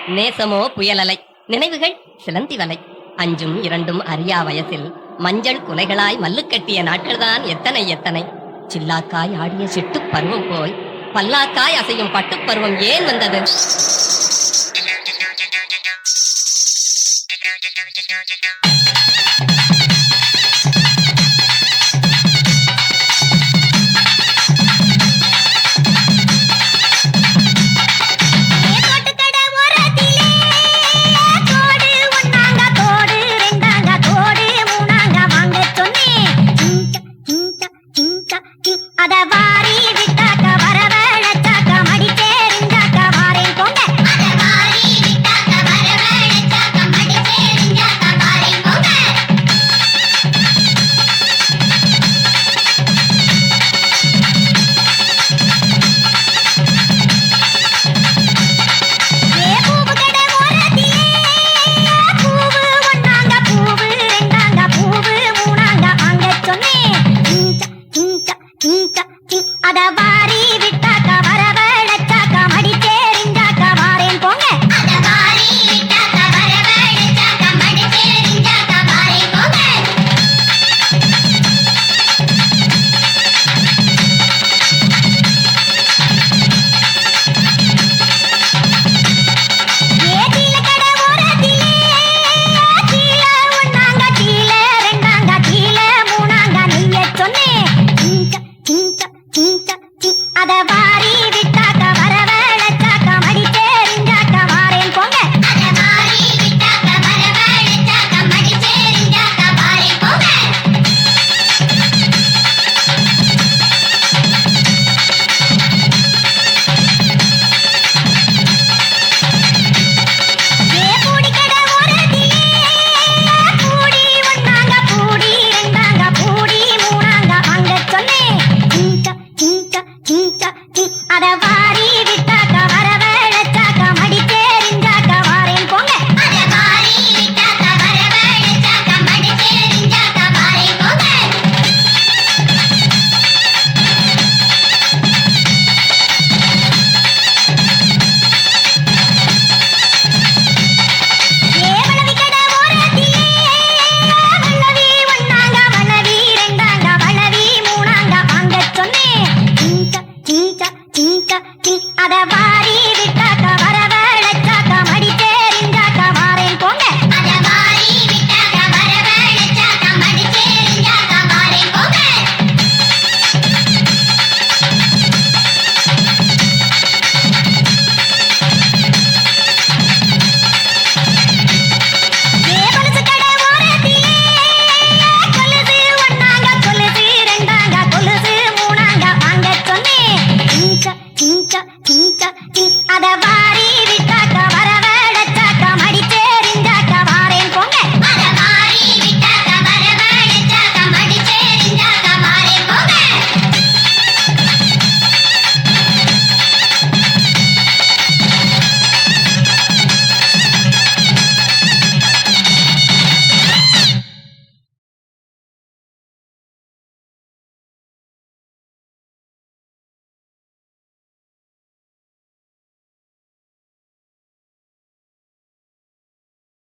நேசமோ புயலலை, நினைவுகள் சிலந்தி வலை. அஞ்சும் இரண்டும் அறியா வயசில் மஞ்சள் குலைகளாய் மல்லு கட்டிய நாட்கள்தான் எத்தனை எத்தனை. சில்லாக்காய் ஆடிய சிட்டுப் பருவம் போய் பல்லாக்காய் அசையும் பட்டுப் பருவம் ஏன் வந்தது? அத வாரி விட்டாக்க வரவழைச்சாக்க மடிச்சேரிஞ்சாக்க வாரேன் போங்க. அத வாரி விட்டாக்க வரவழைச்சாக்க மடிச்சேரிஞ்சாக்க வாரேன் போங்க. ஏவலவி கடை ஓரத்திலே வல்லவி ஒன்னாங்க வல்லவி ரெண்டாங்க வல்லவி மூணாங்க வாங்க சொன்னேன். அத வாரி விட்ட